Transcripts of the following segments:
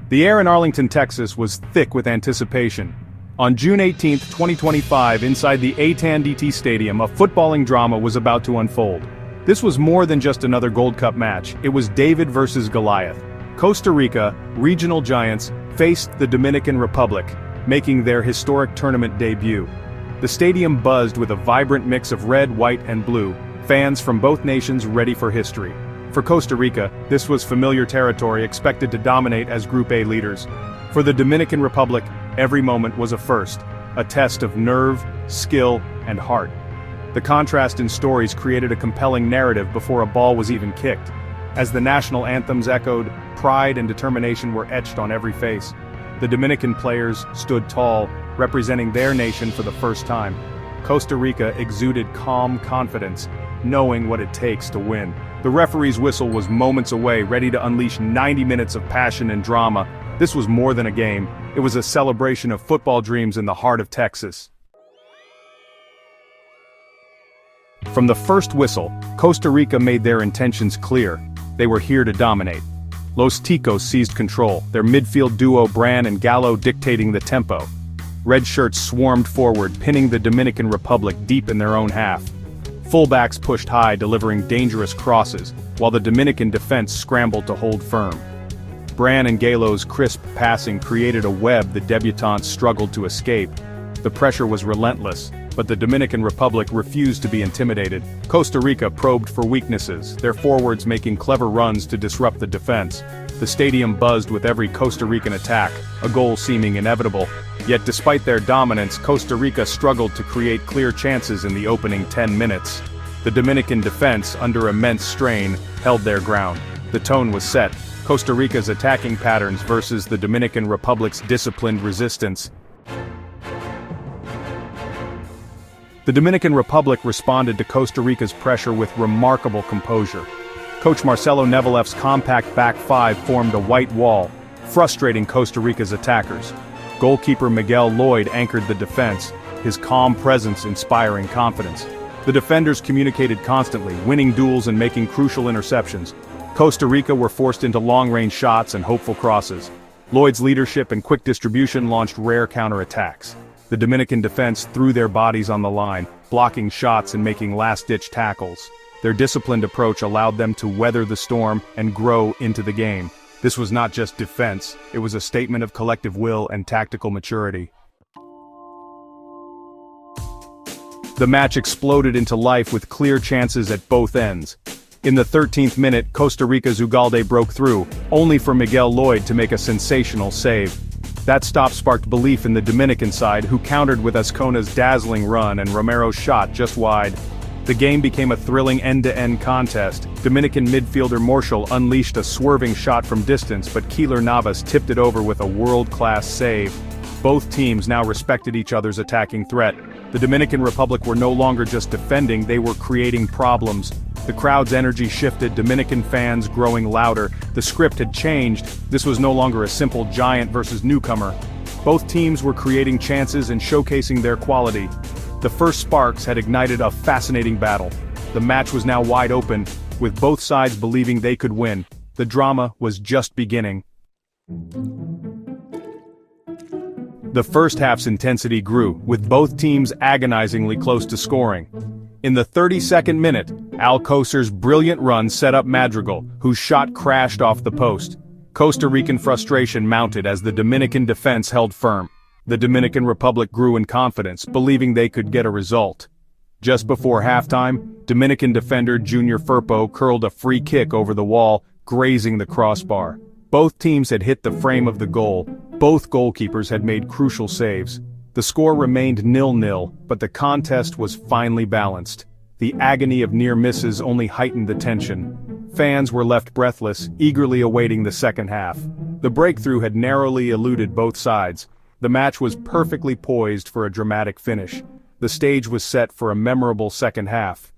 The air in Arlington, Texas was thick with anticipation. On June 18, 2025, inside the AT&T Stadium, a footballing drama was about to unfold. This was more than just another Gold Cup match, it was David versus Goliath. Costa Rica, regional giants, faced the Dominican Republic, making their historic tournament debut. The stadium buzzed with a vibrant mix of red, white, and blue, fans from both nations ready for history. For Costa Rica, this was familiar territory expected to dominate as Group A leaders. For the Dominican Republic, every moment was a first, a test of nerve, skill, and heart. The contrast in stories created a compelling narrative before a ball was even kicked. As the national anthems echoed, pride and determination were etched on every face. The Dominican players stood tall, representing their nation for the first time. Costa Rica exuded calm confidence, knowing what it takes to win. The referee's whistle was moments away, ready to unleash 90 minutes of passion and drama. This was more than a game, it was a celebration of football dreams in the heart of Texas. From the first whistle, Costa Rica made their intentions clear. They were here to dominate. Los Ticos seized control, their midfield duo Bran and Gallo dictating the tempo. Red shirts swarmed forward, pinning the Dominican Republic deep in their own half. Fullbacks pushed high, delivering dangerous crosses, while the Dominican defense scrambled to hold firm. Bran and Gallo's crisp passing created a web the debutants struggled to escape. The pressure was relentless, but the Dominican Republic refused to be intimidated. Costa Rica probed for weaknesses, their forwards making clever runs to disrupt the defense. The stadium buzzed with every Costa Rican attack, a goal seeming inevitable. Yet despite their dominance, Costa Rica struggled to create clear chances in the opening 10 minutes. The Dominican defense, under immense strain, held their ground. The tone was set, Costa Rica's attacking patterns versus the Dominican Republic's disciplined resistance. The Dominican Republic responded to Costa Rica's pressure with remarkable composure. Coach Marcelo Nevelef's compact back five formed a white wall, frustrating Costa Rica's attackers. Goalkeeper Miguel Lloyd anchored the defense, his calm presence inspiring confidence. The defenders communicated constantly, winning duels and making crucial interceptions. Costa Rica were forced into long-range shots and hopeful crosses. Lloyd's leadership and quick distribution launched rare counterattacks. The Dominican defense threw their bodies on the line, blocking shots and making last-ditch tackles. Their disciplined approach allowed them to weather the storm and grow into the game. This was not just defense, it was a statement of collective will and tactical maturity. The match exploded into life with clear chances at both ends. In the 13th minute, Costa Rica's Ugalde broke through, only for Miguel Lloyd to make a sensational save. That stop sparked belief in the Dominican side, who countered with Azcona's dazzling run and Romero's shot just wide. The game became a thrilling end-to-end contest. Dominican midfielder Marshall unleashed a swerving shot from distance, but Keylor Navas tipped it over with a world-class save. Both teams now respected each other's attacking threat. The Dominican Republic were no longer just defending, they were creating problems. The crowd's energy shifted, Dominican fans growing louder. The script had changed. This was no longer a simple giant versus newcomer. Both teams were creating chances and showcasing their quality. The first sparks had ignited a fascinating battle. The match was now wide open, with both sides believing they could win. The drama was just beginning. The first half's intensity grew, with both teams agonizingly close to scoring. In the 32nd minute, Alcocer's brilliant run set up Madrigal, whose shot crashed off the post. Costa Rican frustration mounted as the Dominican defense held firm. The Dominican Republic grew in confidence, believing they could get a result. Just before halftime, Dominican defender Junior Firpo curled a free kick over the wall, grazing the crossbar. Both teams had hit the frame of the goal. Both goalkeepers had made crucial saves. The score remained 0-0, but the contest was finely balanced. The agony of near misses only heightened the tension. Fans were left breathless, eagerly awaiting the second half. The breakthrough had narrowly eluded both sides. The match was perfectly poised for a dramatic finish. The stage was set for a memorable second half.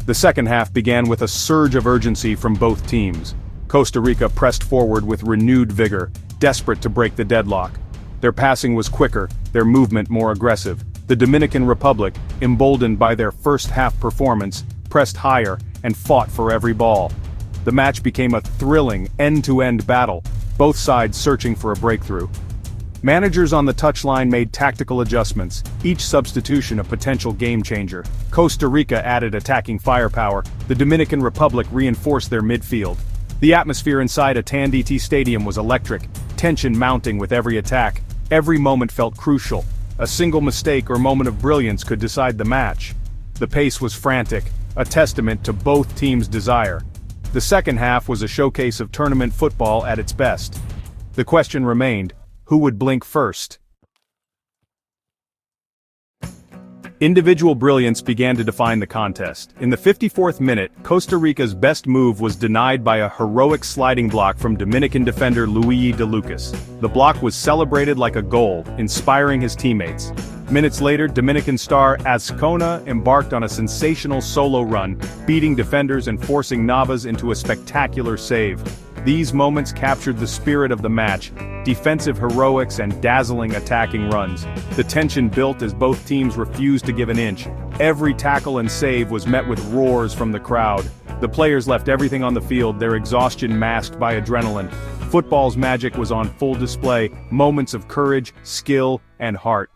The second half began with a surge of urgency from both teams. Costa Rica pressed forward with renewed vigor, desperate to break the deadlock. Their passing was quicker, their movement more aggressive. The Dominican Republic, emboldened by their first half performance, pressed higher and fought for every ball. The match became a thrilling, end-to-end battle, both sides searching for a breakthrough. Managers on the touchline made tactical adjustments, each substitution a potential game-changer. Costa Rica added attacking firepower, the Dominican Republic reinforced their midfield. The atmosphere inside AT&T Stadium was electric, tension mounting with every attack. Every moment felt crucial. A single mistake or moment of brilliance could decide the match. The pace was frantic, a testament to both teams' desire. The second half was a showcase of tournament football at its best. The question remained: who would blink first? Individual brilliance began to define the contest. In the 54th minute, Costa Rica's best move was denied by a heroic sliding block from Dominican defender Luigi de Lucas. The block was celebrated like a goal, inspiring his teammates. Minutes later, Dominican star Azcona embarked on a sensational solo run, beating defenders and forcing Navas into a spectacular save. These moments captured the spirit of the match: defensive heroics and dazzling attacking runs. The tension built as both teams refused to give an inch. Every tackle and save was met with roars from the crowd. The players left everything on the field, their exhaustion masked by adrenaline. Football's magic was on full display, moments of courage, skill, and heart.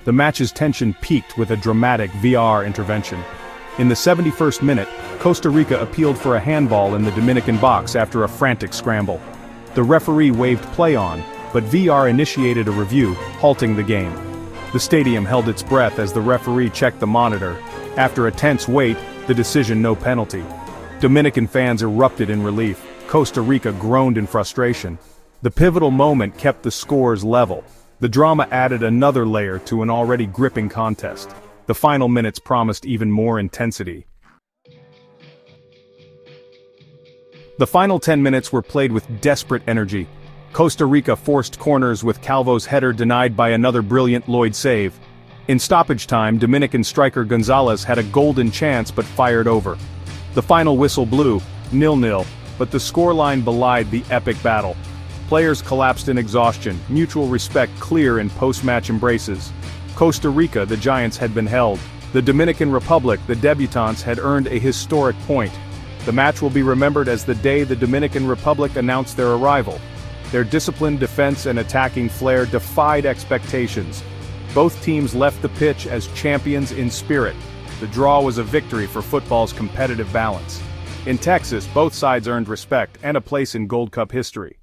The match's tension peaked with a dramatic VAR intervention. In the 71st minute, Costa Rica appealed for a handball in the Dominican box after a frantic scramble. The referee waved play on, but VAR initiated a review, halting the game. The stadium held its breath as the referee checked the monitor. After a tense wait, the decision: no penalty. Dominican fans erupted in relief. Costa Rica groaned in frustration. The pivotal moment kept the scores level. The drama added another layer to an already gripping contest. The final minutes promised even more intensity. The final 10 minutes were played with desperate energy. Costa Rica forced corners with Calvo's header denied by another brilliant Lloyd save. In stoppage time, Dominican striker Gonzalez had a golden chance but fired over. The final whistle blew, 0-0, but the scoreline belied the epic battle. Players collapsed in exhaustion, mutual respect clear in post-match embraces. Costa Rica, the Giants, had been held. The Dominican Republic, the debutants, had earned a historic point. The match will be remembered as the day the Dominican Republic announced their arrival. Their disciplined defense and attacking flair defied expectations. Both teams left the pitch as champions in spirit. The draw was a victory for football's competitive balance. In Texas, both sides earned respect and a place in Gold Cup history.